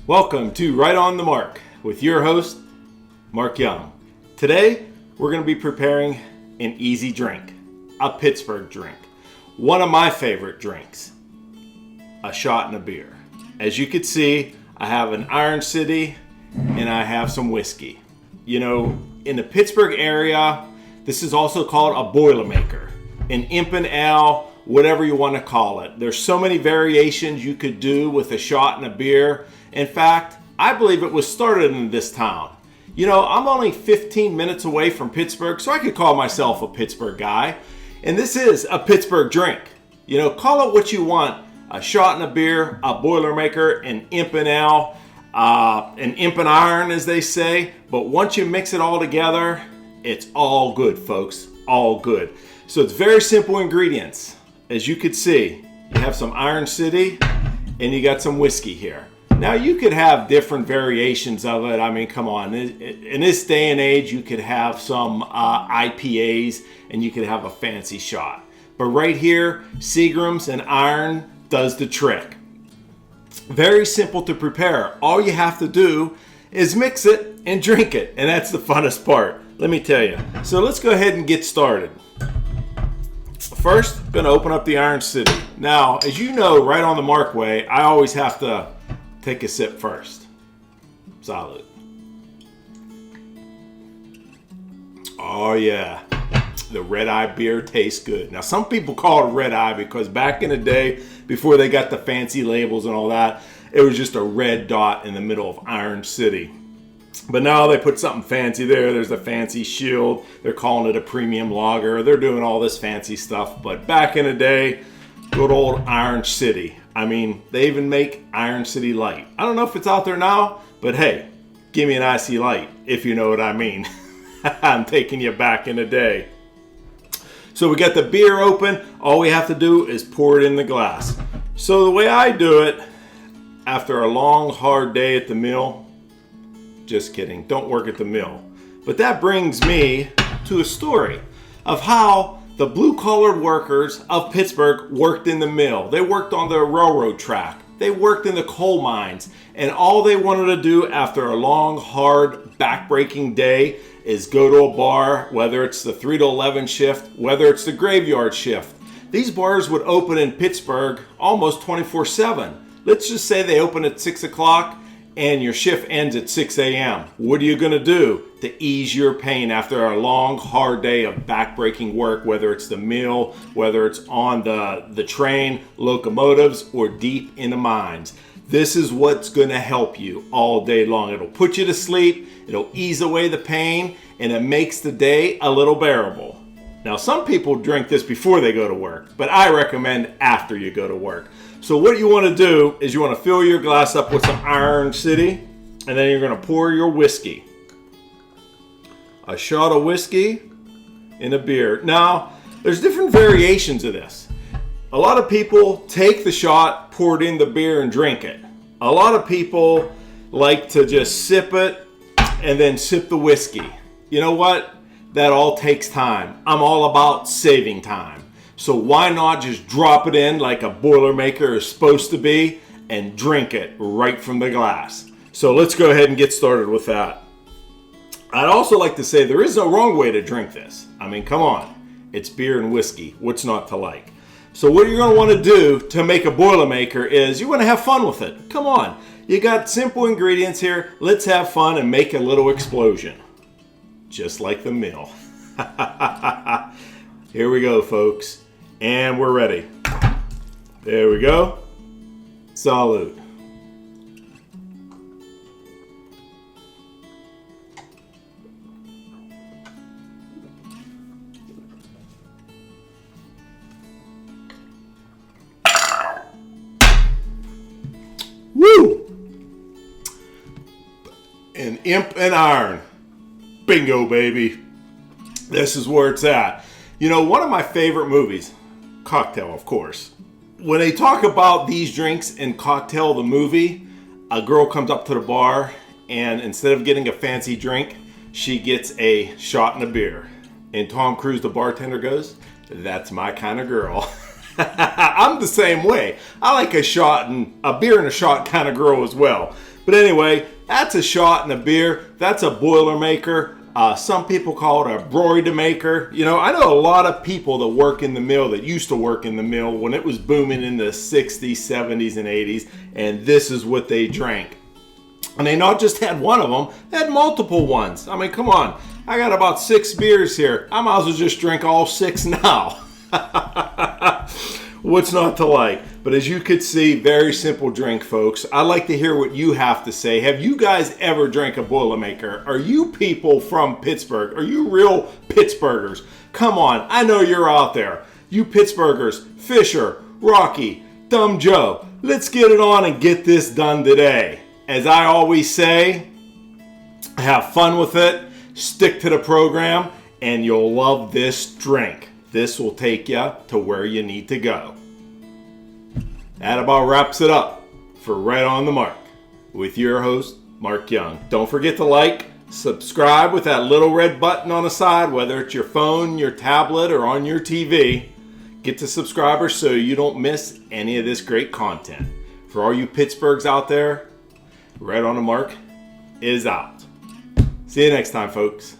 Welcome to Right on the Mark with your host, Mark Young. Today, we're going to be preparing an easy drink, a Pittsburgh drink. One of my favorite drinks, a shot and a beer. As you can see, I have an Iron City and I have some whiskey. You know, in the Pittsburgh area, this is also called a Boilermaker, an imp and ale, whatever you want to call it. There's so many variations you could do with a shot and a beer. In fact, I believe it was started in this town. You know, I'm only 15 minutes away from Pittsburgh, so I could call myself a Pittsburgh guy. And this is a Pittsburgh drink. You know, call it what you want. A shot and a beer, a Boilermaker, an imp and ale, an imp and iron, as they say. But once you mix it all together, it's all good, folks. All good. So it's very simple ingredients. As you can see, you have some Iron City and you got some whiskey here. Now, you could have different variations of it. I mean, come on. In this day and age, you could have some IPAs and you could have a fancy shot. But right here, Seagram's and iron does the trick. Very simple to prepare. All you have to do is mix it and drink it. And that's the funnest part, let me tell you. So let's go ahead and get started. First, I'm going to open up the Iron City. Now, as you know, right on the Mark way, I always have to take a sip first. Salud. Oh yeah, the red eye beer tastes good. Now some people call it red eye because back in the day, before they got the fancy labels and all that, it was just a red dot in the middle of Iron City. But now they put something fancy there. There's a fancy shield. They're calling it a premium lager. They're doing all this fancy stuff. But back in the day, good old Iron City. I mean, they even make Iron City Light. I don't know if it's out there now, but hey, give me an icy light, if you know what I mean. I'm taking you back in the day. So we got the beer open. All we have to do is pour it in the glass. So the way I do it, after a long, hard day at the mill, just kidding, don't work at the mill. But that brings me to a story of how the blue-collar workers of Pittsburgh worked in the mill. They worked on the railroad track. They worked in the coal mines. And all they wanted to do after a long, hard, back-breaking day is go to a bar, whether it's the 3 to 11 shift, whether it's the graveyard shift. These bars would open in Pittsburgh almost 24/7. Let's just say they open at 6 o'clock and your shift ends at 6 a.m. What are you going to do to ease your pain after a long, hard day of back-breaking work, whether it's the mill, whether it's on the train, locomotives, or deep in the mines? This is what's going to help you all day long. It'll put you to sleep, it'll ease away the pain, and it makes the day a little bearable. Now, some people drink this before they go to work, but I recommend after you go to work. So what you want to do is you want to fill your glass up with some Iron City, and then you're going to pour your whiskey. A shot of whiskey in a beer. Now, there's different variations of this. A lot of people take the shot, pour it in the beer, and drink it. A lot of people like to just sip it and then sip the whiskey. You know what? That all takes time. I'm all about saving time. So why not just drop it in like a Boilermaker is supposed to be and drink it right from the glass. So let's go ahead and get started with that. I'd also like to say there is no wrong way to drink this. I mean, come on. It's beer and whiskey. What's not to like? So what you're going to want to do to make a Boilermaker is you want to have fun with it. Come on. You got simple ingredients here. Let's have fun and make a little explosion. Just like the mill. Here we go, folks. And we're ready. There we go. Salud. Woo! An imp and iron. Bingo, baby. This is where it's at. You know, one of my favorite movies, Cocktail, of course. When they talk about these drinks in Cocktail, the movie, a girl comes up to the bar and instead of getting a fancy drink, she gets a shot and a beer. And Tom Cruise, the bartender, goes, "That's my kind of girl." I'm the same way. I like a shot and a beer and a shot kind of girl as well. But anyway, that's a shot in a beer. That's a Boilermaker. Some people call it a Boilermaker. You know, I know a lot of people that work in the mill, that used to work in the mill when it was booming in the 60s, 70s, and 80s, and this is what they drank. And they not just had one of them, they had multiple ones. I mean, come on. I got about 6 beers here. I might as well just drink all 6 now. What's not to like? But as you could see, very simple drink, folks. I'd like to hear what you have to say. Have you guys ever drank a Boilermaker? Are you people from Pittsburgh? Are you real Pittsburghers? Come on, I know you're out there. You Pittsburghers, Fisher, Rocky, Dumb Joe. Let's get it on and get this done today. As I always say, have fun with it, stick to the program, and you'll love this drink. This will take you to where you need to go. That about wraps it up for Right on the Mark with your host, Mark Young. Don't forget to like, subscribe with that little red button on the side, whether it's your phone, your tablet, or on your TV. Get to subscribers so you don't miss any of this great content. For all you Pittsburghs out there, Right on the Mark is out. See you next time, folks.